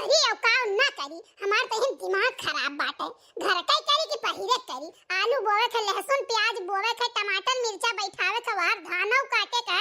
करी और का ना करी, हमार तो हम दिमाग खराब बाटे। घर का करी कि पहिरे करी, आलू बोवे के, लहसुन प्याज बोवे के, टमाटर मिर्चा बैठावे के, वार धानों काटे के,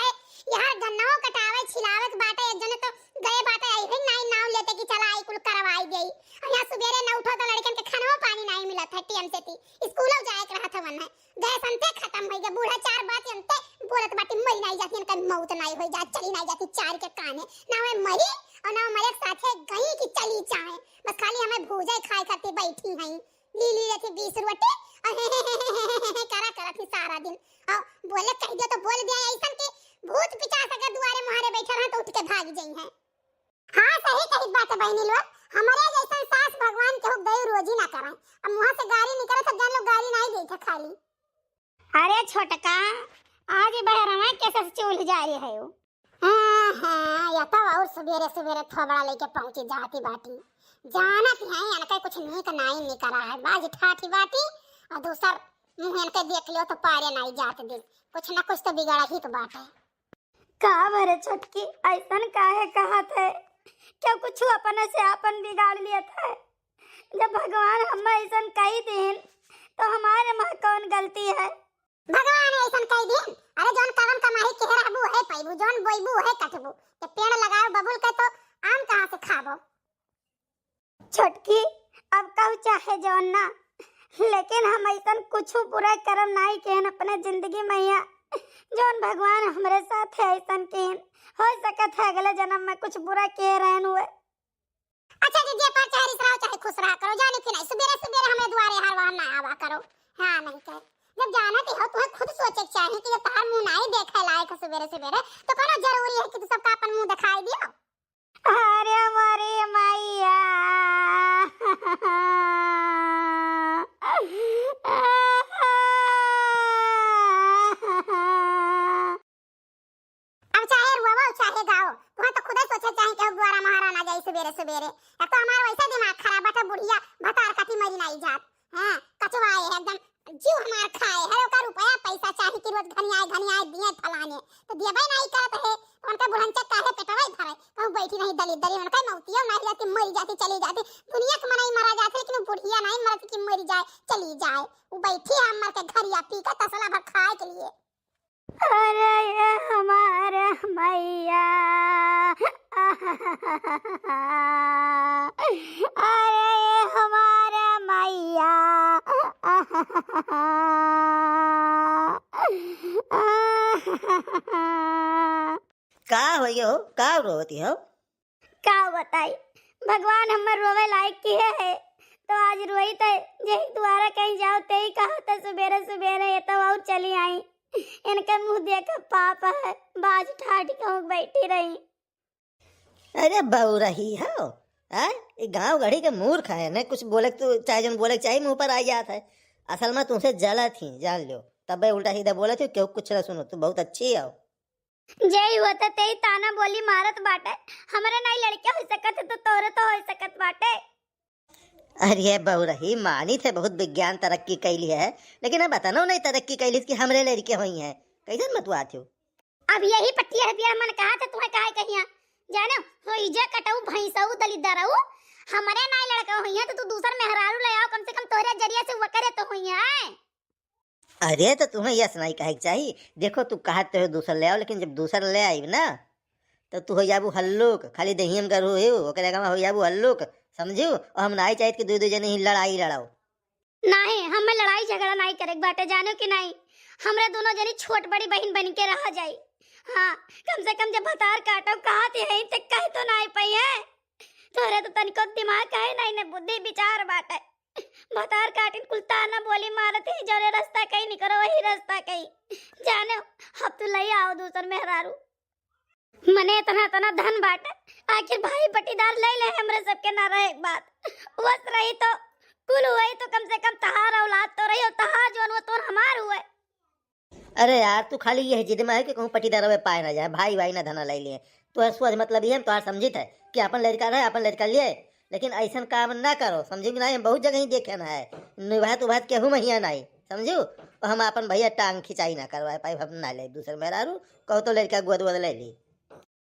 यार गन्नाओ कटावे छिलावे के बाटे। एक जने तो गए बाटे आई नहीं नाव लेते कि चला आई कुल करवाई देई। और यहाँ सुबेरे न उठो तो लड़कन के खानवा पानी नहीं मिलत है टीएम से ती स्कूलों जाए के रहत हवन है। गए संते खत्म हो गए, बूढ़ा चार बात अंते बोलत बाटी मरी नहीं जाती, इनका मौत नहीं हो जात, चली नहीं जाती चार के काने ना मैं मरी और ना मेरे साथे गई कि चली जाए। बस खाली हमें भूजा खाए खाती बैठी हैं, ली ली लेती 20 रोटी और करा थी सारा दिन। और बोले कह दियो तो बोल दिया ऐसा कि भूत पिचास अगर दुआरे मुहारे बैठा रहा तो उठ के भाग जाई है। हां सही कही बात है बहनी लोग, हमारे जैसा सास भगवान के हो गई रोजी ना कराए। अब मुंह से गाली निकले तो जान लो गाली नहीं दी था खाली। अरे छोटका आज बहरवा कैसे चूल जा रही है वो। हां या तो और सवेरे सवेरे थोबड़ा लेके पहुंची जाती बाटी, जाना थी है अनका कुछ नहीं का नहीं करा है, बाज ठाठी बाटी और दूसर मुंह इनके देख लियो तो पारे नहीं जात दिल, कुछ ना कुछ तो बिगड़ा ही तो बात है। का भरे छोटकी ऐसन काहे कहत है, क्या कुछ अपन से अपन बिगाड़ लिया था। जब भगवान हम ऐसन कई दिन तो हमारे में कौन गलती है। भगवान ऐसन कई दिन, अरे जोन कवन कमाही के रहबू है पैबू, जोन बोइबू है कटबू, ते पेड़ लगाओ बबुल के तो आम कहां से खाबो। छोटकी अब कहू चाहे जोन ना, लेकिन हम ऐसन कुछ बुरा कर्म नहीं केहन अपने जिंदगी में, जोन भगवान हमारे साथ है ऐसन केहन हो सकत है अगले जन्म में कुछ बुरा कह रहन हुए। अच्छा जी जे पर चाहे रहो चाहे खुश रहा करो, जाने कि नहीं सवेरे सवेरे हमें दुआरे हर वहां ना आवा करो। हां नहीं कह जब जाना तो हो तुम्हें खुद सोचे चाहिए कि जब तार मुंह नहीं देखे लायक सवेरे सवेरे तो कोनो जरूरी है कि तू सबका अपन मुंह दिखाई दियो। अरे मारे मैया अब चाहे रोवो चाहे गाओ, तुम्हें तो खुद ही सोचे चाहिए कि द्वारा महाराना जाए सवेरे सवेरे। अब तो हमारा वैसा दिमाग खराब है, बुढ़िया भतार कति मरी नहीं जात। हां कचवाए है एकदम जीव हमार खाए है, ओका रुपया पैसा चाहिए कि रोज घनिया दिए फलाने तो दिए भाई नहीं करत है, तो उनका बुढ़नचा काहे पेटवाई भरे कहूं बैठी नहीं दली दली उनका मौतिया नहीं जाती मरी जाती चली जाती। दुनिया के मनाई मरा जाते लेकिन बुढ़िया नहीं मरती कि मरी जाए चली जाए, वो बैठी है मर के घर या पी का तसला भर खाए के लिए। अरे ये हमारे मैया अरे ये हमारे मैया का हो का रोती हो। क्या बताई भगवान हमर रोवे लायक की है तो आज रोई तो यही द्वारा कहीं जाओ ते ही कहा था सवेरे सवेरे ये तो और चली आई, इनका मुंह देखा पापा है बाज ठाठ कहूँ बैठी रही। अरे बहू रही हो ये गांव गढ़ी के मूर्ख है न, कुछ बोले तो चाहे जन बोले चाहे मुंह पर आ जाता है। असल में तुमसे जला थी जान लो, तब उल्टा सीधा बोले थे क्यों कुछ ना सुनो, तू बहुत अच्छी हो। जय होता ते ताना बोली मारत बाटे, हमारे नहीं लड़के हो सकत तो तोरे तो हो सकत बाटे। अरे बहू रही मानी थे बहुत विज्ञान तरक्की कैली है, लेकिन अब बताना नहीं तरक्की कैली कि हमरे लड़के हुई हैं कैसे मत आते हो। अब यही पट्टिया है मन कहा था तुम्हें काहे कहिया जानो हो इजे कटाऊ भैंसऊ दलिदरऊ, हमारे नहीं लड़का हुई है तो तू दूसर मेहरारू ले आओ, कम से कम तोरे जरिया से वकरे तो हुई है। अरे तो तुम्हें यह सुनाई कहे चाहिए, देखो तू कहते हो दूसर ले आओ, लेकिन जब दूसर ले आई ना तो तू हो जाबू हल्लुक, खाली दहियम कर हो जाबू हल्लुक समझू। और हम नहीं चाहते कि दो जने ही लड़ाई लड़ाओ। नहीं हमें लड़ाई झगड़ा नहीं करे बाटे जानो कि नहीं, हमरे दोनों जनी छोट बड़ी बहन बन के रह जाई। हाँ कम से कम जब भतार काटो कहा थे यही तक कहे तो नहीं पाई है, तोरे तो तनिको दिमाग कहे नहीं ने बुद्धि विचार बाटे। भतार काटिन कुलता ना बोली मारत है जरे रास्ता कहीं नहीं करो वही रास्ता कहीं जानो। अब तू ले आओ दूसर मेहरारू, मने इतना तना धन बाटे, आखिर भाई पटीदार ले ले हमरे सबके ना रहे एक बात बस रही तो कुल हुई तो कम से कम तहार औलाद तो रही हो, तहार जोन वो तो हमार हुए। अरे यार तू खाली यह जिद में है कि कहूँ पटीदार में पाए ना जाए, भाई भाई ना धना ले लिए तो सोच मतलब ये तो समझित है कि अपन लड़का रहे अपन लड़का लिए, लेकिन ऐसा काम ना करो समझी कि नहीं। बहुत जगह ही देखे ना है निभात उभात केहू महिया नहीं समझू, और हम अपन भैया टांग खिंचाई ना करवाए पाए हम ना ले दूसरे मेहरारू कहो तो लड़का गोद वोद ले ली।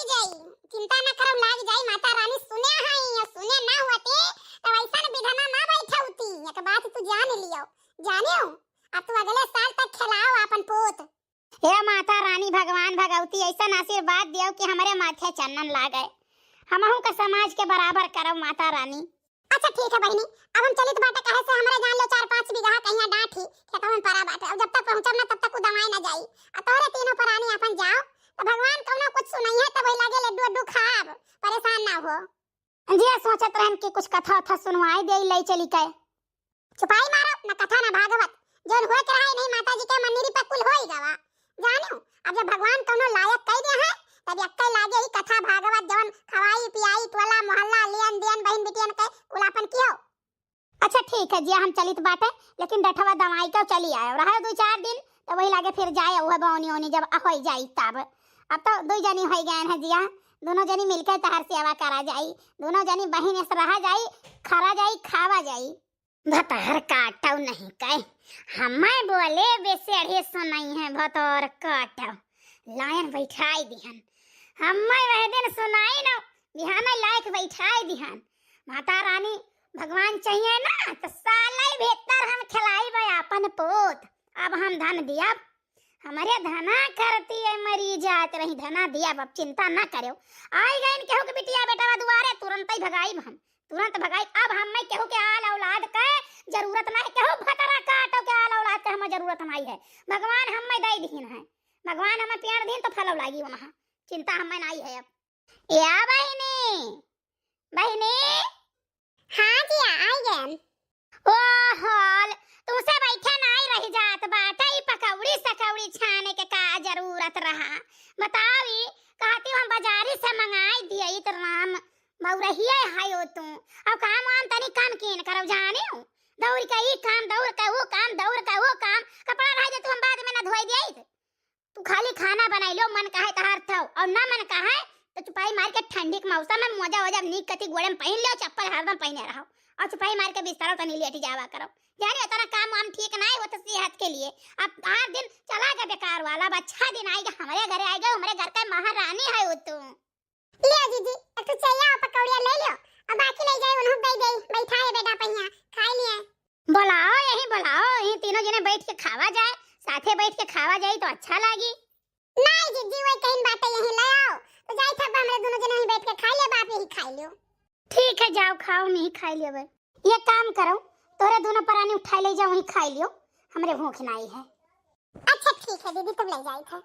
लाग जाई, चिंता न करो लाग जाई। माता रानी सुने हई या सुने ना होते तो ऐसा विधना ना बैठा होती। एक बात तू जान लियो, जाने हो अब तू अगले साल तक खिलाओ अपन पोत। हे माता रानी भगवान भगवती ऐसा आशीर्वाद दियो कि हमारे माथे चंदन लागे, हमहू का समाज के बराबर करो माता रानी। अच्छा ठीक है बहनी, अब हम चलित बाटे कहे से हमरा जान लो 4-5 बीघा कहिया डाठी खेतों में पड़ा बाटे। अब जब तक पहुंचब ना तब तक उ दवाई ना जाई। आ तोरे तीनों प्राणी अपन जाओ तो भगवान कौनो कुछ सुनई है तब लागे लड्डू अड्डू खाब, परेशान ना हो। जी सोचत रहन कि कुछ कथा उथा सुनवाई दे ले चली के। छुपाई मारो ना कथा ना भागवत, जोन होए के रहे नहीं माता जी के मंदिर पे कुल होई गवा। जानो अब जब भगवान कौनो लायक कह दे है तब अक्कल लागे ही कथा भागवत जौन खवाई पियाई टोला मोहल्ला लेन देन बहन बिटियन के कुल अपन कियो। अच्छा ठीक है जी हम चलित बाटे, लेकिन डठवा दवाई का चली आए रहा 2-4 दिन तो वही लागे फिर जाए वह बौनी ओनी जब होई जाई तब। अब तो दो जनी हो गए हैं जिया, दोनों जनी मिलकर तहर सेवा करा जाई, दोनों जनी बहन से रहा जाई, खरा जाई, खावा जाई। भतहर काटो नहीं कह हमें बोले बेसेड़े सुनाई है भतहर काटो लायन बैठाई दिहन, हमें वह दिन सुनाई न बिहाना लायक बैठाई दिहन। माता रानी भगवान चाहिए ना तो साला ही बेहतर हम खिलाई बे अपन पोत। अब हम धन दिया, हमारे धना करती है मरी जात रही धना दिया, अब चिंता ना करो। आई गए केहू के बिटिया बेटा दुआरे तुरंत ही भगाई हम, तुरंत भगाई। अब हमें केहू के आल औलाद के जरूरत ना है, केहू भतरा काटो के आल औलाद के हमें जरूरत नहीं है। भगवान हमें दे दीन है, भगवान हमें पेड़ दीन तो फल लागी वहां, चिंता हमें नहीं है। अब या बहनी बहनी हां जी आई गए। ओ हाल तुमसे बैठे नहीं रह जात बाटे, पकौड़ी सकौड़ी छाने के का जरूरत रहा बतावी। कहती हम बाजारी से मंगाई दिए तो राम मौरहिए हायो तू। अब काम वाम तनी काम केन करब जाने हो, दौड़ के ई काम दौड़ के वो काम दौड़ के वो काम, कपड़ा रह जे तू हम बाद में ना धोई देई। तू खाली खाना बनाई लो मन कहे तहार थौ और ना मन कहे तो चुपाई मार के ठंडी के मौसम में मोजा वोजा नीक कति गोड़े में पहन लो, चप्पल हरदम पहने रहो और चुपाई मार के बिस्तर तनी लेटी जावा करो। जाने तेरा काम वाम ठीक नहीं हो तो सेहत के लिए अब 8 दिन चला गया बेकार वाला। अब अच्छा दिन आएगा हमारे घरे आएगा, हमारे घर का महारानी है वो तू। ले दीदी एक तो चाहिए पकौड़िया ले लो और बाकी ले जाए उन्हों दे दे बैठा है बेटा पहिया खा लिए। बुलाओ यही तीनों जने बैठ के खावा जाए, साथे बैठ के खावा जाए तो अच्छा लागी। नहीं दीदी वही कहीं बातें यहीं ले आओ तो जाए तब हम दोनों जने यहीं बैठ के खा ले, बाप यहीं खा लियो। ठीक है जाओ खाओ मैं ही खा लियो। ये काम करो तोरे दोनों परानी उठा ले जाओ वहीं खा लियो, हमरे भूख नहीं है। अच्छा ठीक है दीदी तुम ले जाए थे।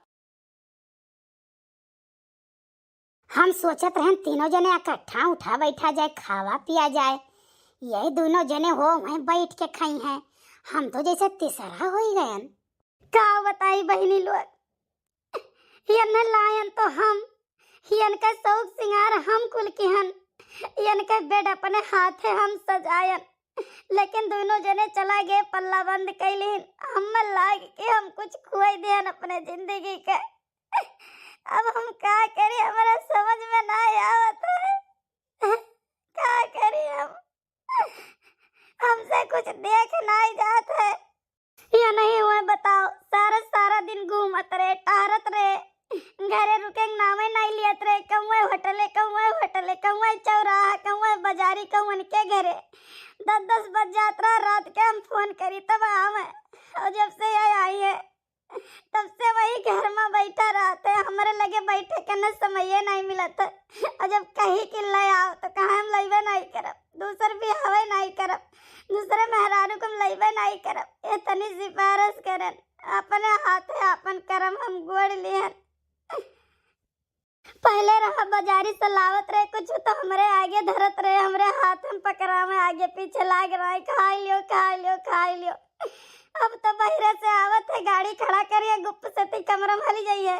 हम सोचत रहे तीनों जने इकट्ठा उठा बैठा जाए खावा पिया जाए, यही दोनों जने हो वहीं बैठ के खाई हैं, हम तो जैसे तीसरा हो गए। का बताई बहनी लोग, हियन लायन तो हम, हियन का शौक सिंगार हम कुल की हन, हियन का बेड अपने हाथे हम सजायन, लेकिन दोनों जने चला गए पल्ला बंद कैलीन। हम लाग के हम कुछ खुआई देन अपने जिंदगी के। अब हम क्या करें हमारा समझ में ना आवत है, क्या करें हम, हमसे कुछ देख नहीं जात है या नहीं हुआ बताओ। सारा दिन घूमत रहे टहरत रहे, घरे रुके नामे नहीं लियत रहे, कहूँ होटले कहूँ चौराहा कहूँ बाजारी कहूँ के घरे 10 बज जात रहा रात के हम फोन करी तब आवे, और जब से ये आई है तब से वही घर में बैठा रहते, हमारे लगे बैठे के न समय नहीं मिलत है। और जब कहीं कि ले आओ तो कहाँ हम लइबे नहीं करब, दूसर बिहावे नहीं करब, दूसरे मेहरारू को लइबे नहीं करब, ये तनी सिफारिश करन अपने हाथे अपन करम हम गोड़ लिहन। पहले रहा बाजारी से लावत रहे कुछ तो हमरे आगे धरत रहे, हमरे हाथ में पकड़ा में आगे पीछे लाग रहा है, खा लियो। अब तो बहरे से आवत है गाड़ी खड़ा करिए गुप्त से ती कमरा में हली जाइए,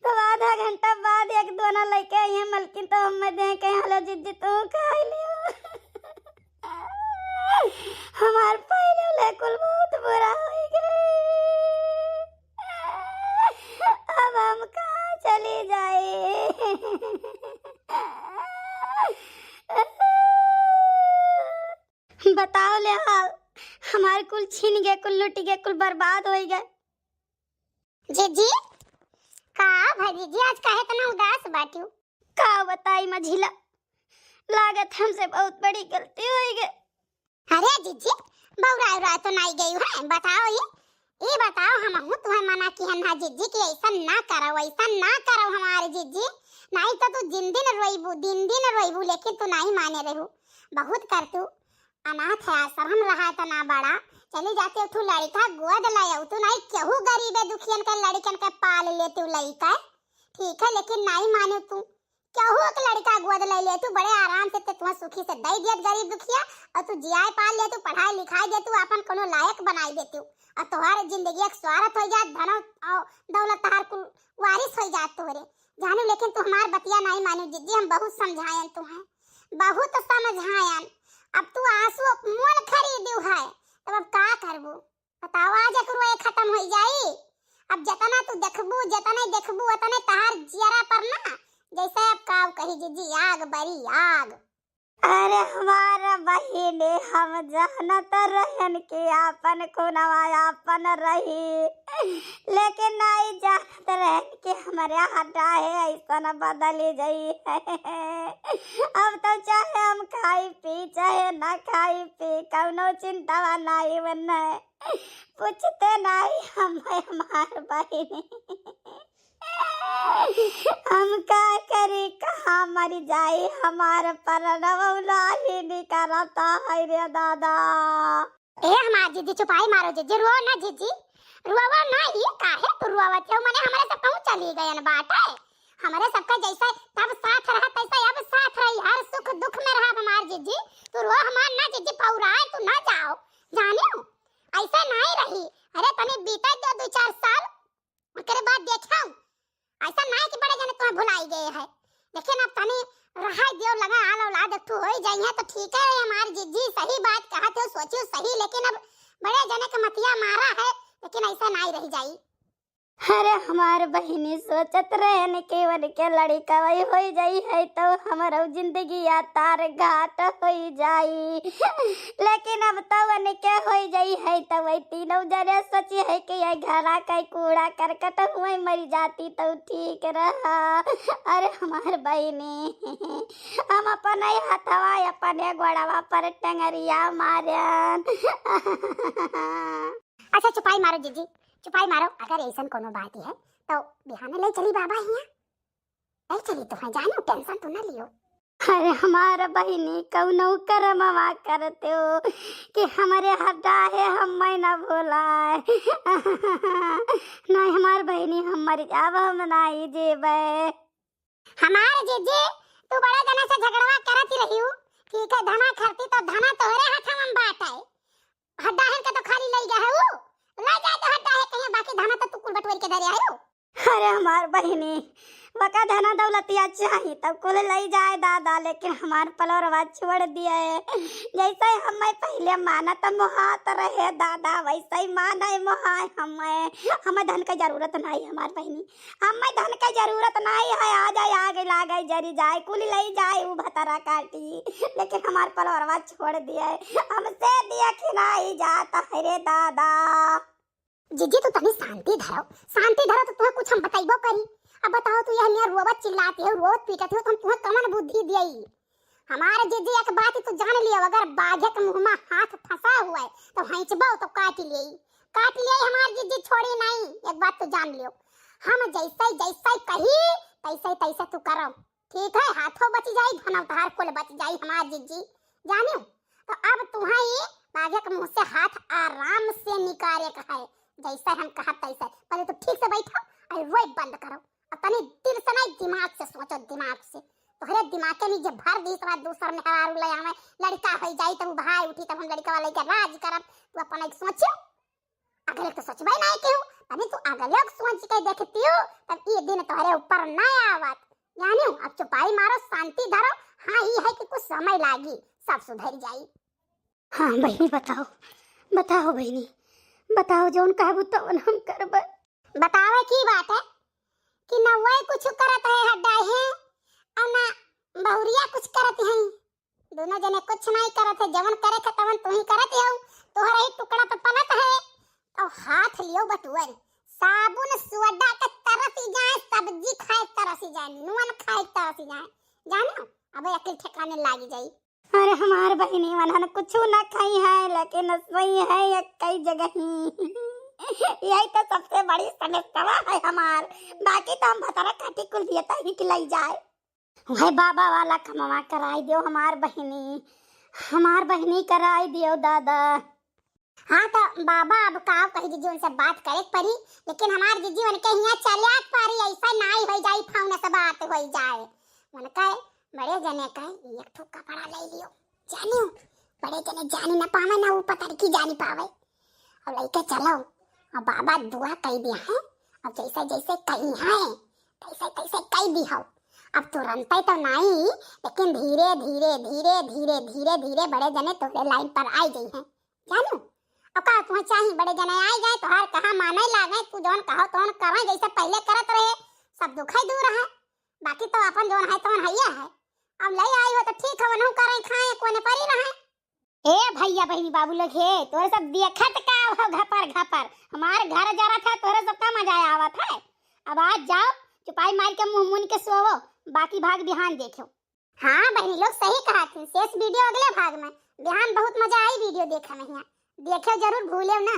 तो आधा घंटा बाद एक दोना लेके आइए मलकिन तो हमें दे के हेलो जिज्जी तू खा लियो। हमार पहले ले कुल बहुत बुरा हो गए, अब हम कहाँ चली जाए। बताओ ले हाल, हमारे कुल छीन गए, कुल लुट गए, कुल बर्बाद हो गए। जीजी का भाई जीजी आज काहे इतना उदास बाटू? का बताई मझिला, लागत हमसे बहुत बड़ी गलती हो गई। अरे जीजी बौरा तो नहीं गई है, बताओ ये बताओ हम तुम्हें मना की है ना जीजी कि ऐसा ना करो हमारे जीजी, नहीं तो तू दिन दिन रोईबू लेकिन तू नहीं माने रहू। बहुत कर तू अनाथ है आश्रम रहा था ना बड़ा, चली जाते तू लड़का गोद लाया तू नहीं केहू गरीब दुखियन का लड़कन का पाल ले तू लड़का, ठीक है लेकिन नहीं माने तू केहू एक लड़का गोद ले ले तू बड़े आराम से तुम्हें सुखी से दई दियत गरीब दुखिया, और तू जियाए पाल ले तू पढ़ाई लिखाई दे तू अपन कोनो लायक बनाई दे तू, और तुम्हारे जिंदगी एक स्वार्थ हो जात धन और दौलत तहार कुल वारिस हो जात तोरे जानू, लेकिन तू हमार बतिया नहीं मानू जीजी। हम बहुत समझायन तुम्हें, बहुत समझायन, अब तू आंसू मोल खरीदू है तब अब का करबू बताओ? आज करो खत्म हो जाई, अब जतना तू देखबू उतने तहार जियरा पर ना जैसे अब काव कही जीजी आग बरी आग। अरे हमारा बहिनी हम जानत रहन के आपन खुनवा आपन रही, लेकिन नहीं जानत रहन के हमारे हटा है ऐसा न बदली जाई है। अब तो चाहे हम खाई पी चाहे ना खाई पी कौनो चिंता नहीं बने, पूछते नहीं हम हमार बहिनी हम का करी कहाँ मर जाए हमारे परनवला ही नहीं करता है रे दादा। ए हमार जीजी चुपाई मारो जीजी, रो ना जीजी, रोवा ना, ये काहे तू रोवत हो? माने हमारे सब कहूं चली गयन बात है, हमारे सबका जैसा तब साथ रहा तैसा अब साथ रही, हर सुख दुख में रहा हमार जीजी। तू रो हमार ना जीजी, पौराए तू ना जाओ जानियो ऐसा नहीं रही। अरे तने बीता दो 2-4 साल ओकरे बाद देखाऊं, ऐसा नहीं कि बड़े जने तुम्हें भुलाई गए है, लेकिन अब तने रहा दियो लगा हाल औलाद तू हो जाई है तो ठीक है हमार जीजी, सही बात कहते हो सोचियो सही, लेकिन अब बड़े जने का मतिया मारा है, लेकिन ऐसा नहीं रह जाई। अरे हमार बहिनी सोचत रहन के वन के लड़का वही हो जाई है तो हमारो जिंदगी या तार घाट हो जाई, लेकिन अब तो वन के हो जाई है तो वही तीनों जने सोची है कि ये घरा का कूड़ा करकट हुए मर जाती तो ठीक रहा। अरे हमार बहिनी हम अपन हथवा अपन गोड़वा पर टंगरिया मारन। अच्छा चुपाई मारो जीजी, चुपाई मारो, अगर ऐसा कोनो बात है तो बिहाने ले चली बाबा हिया, नहीं चली तो है जानो, टेंशन तो ना लियो। अरे हमारा बहिनी कौनो करमवा करते हो कि हमारे हटा है हम ना भूलाए। नहीं हमार बहिनी हम मर जाब हम नहीं जेबे। हमारे जीजी तू बड़ा जना से झगड़वा करती रही हूँ, ठीक है धना खरती तो धना तोरे हाथ में बात है, हड्डा है का तो खाली ले गया है वो ले जाए तो हड्डा है कहीं, बाकी धना तो तू कुल बटोर के धरे आयो। अरे हमार बहिनी वका धना दौलतिया चाहिए तब कुल ले जाए दादा, लेकिन हमार पलौरवा छोड़ दिया है। जैसे हम पहले मानत मोहात रहे दादा वैसे ही माने मोहाय हमें धन का जरूरत नहीं हमार बहिनी, हमें धन का जरूरत नहीं है, आ जाए आगे लागे जरी जाए कुल ले जाए वो भतरा काटी, लेकिन हमार पलौरवा छोड़ दिया है, हमसे दिया खिलाई जाता है रे दादा। जीजी तू तनी शांति धरो तो तुम्हें कुछ हम बताइबो करी। अब बताओ तू यह नियर रोवत चिल्लाती हो रोवत पीटती हो, तुम तुम्हें कमन बुद्धि दियई? हमारे जीजी एक बात तू जान लियो, अगर बाघे के मुंह में हाथ फंसा हुआ है तो हंचबो तो काट लियई हमार जीजी छोड़ी नहीं, एक बात तू जान लियो, हम जैसे कही तैसे तू करो, ठीक है? हाथों बच जाई धनौ तहार कुल बच जाई हमार जीजी, जानियो? तो अब तुम्हें बाघे के मुंह से हाथ आराम से निकाले का है, जैसा हम कहा तैसा, पहले तो ठीक से बैठो और रोई बंद करो, अपने दिल से नहीं दिमाग से सोचो, दिमाग से तोहरे दिमाग के नीचे भर दी तो दूसर में हरारू ले आवे, लड़का हो जाई तब भाई उठी तब हम लड़का वाले के राज करब, तू अपन एक सोचियो, अगले तो सोचबे नहीं केहू, अभी तू अगले सोच के देखती हो तब ये दिन तोहरे ऊपर ना आवत, जानियो? अब चुपाई मारो शांति धरो, हाँ ये है कि कुछ समय लागी सब सुधर जाई। हाँ बहिनी बताओ बहिनी बताओ जौन कहबू तो हम करबे। बतावे की बात है कि न वही कुछ करत है हड्डा है और न बहुरिया कुछ करत है, दोनों जने कुछ नहीं करत है, जवन करे के तवन तू ही करत है, तोहरा ही टुकड़ा पे पलत है तो हाथ लियो बटुअर साबुन सुअड्डा के तरफ ही जाए सब्जी खाए तरसी जाए, नुन खाए तरसी जाए, जानो अब अकल ठिकाने लागी जाई। अरे हमार बहनी वाला कुछ ना खाई है, लेकिन सही है ये कई जगह ही यही तो सबसे बड़ी समस्या है हमार। बाकी तो हम भतारा काटी कुल दिया ही खिलाई जाए। भाई बाबा वाला कमावा कराई दियो हमार बहनी कराई दियो दादा। हाँ तो बाबा अब का कही जीजी उनसे बात करे पड़ी, लेकिन हमार जीजी उनके यहाँ चले पारी, ऐसा नहीं हो जाई फाउना से बात हो जाए। मन कहे बड़े जने कहे एक ठो कपड़ा ले लियो, जानियो बड़े जने जानी ना पावे ना वो पता की जानी पावे, अब लेके चलो। अब बाबा दुआ कही दिया है, अब जैसे जैसे कही है तैसे तैसे कही दी हो। अब तुरंत तो नहीं, लेकिन धीरे धीरे धीरे धीरे धीरे धीरे बड़े जने तोरे लाइन पर आई गई हैं, जानो। अब का पहुंचा ही बड़े जने आई गए तो हर कहा माने लागे, तू जोन कहो तोन करे जैसे पहले करत रहे, सब दुखई दूर है। बाकी तो अपन जोन है तोन हइया है, अब ले आई हो तो ठीक है, वनु करे खाए कोने परी रहे। ए भैया बहनी बाबू लोग हे तोरे सब देखत का हो घपर हमारे घर जा रहा था, तोरे सब का मजा आवत है। अब आज जाओ चुपाई मार के मुंह मुन के सोवो, बाकी भाग बिहान देखो। हाँ बहनी लोग सही कहा थी, शेष वीडियो अगले भाग में। बिहान बहुत मजा आई वीडियो देखने में, देखो जरूर भूले ना।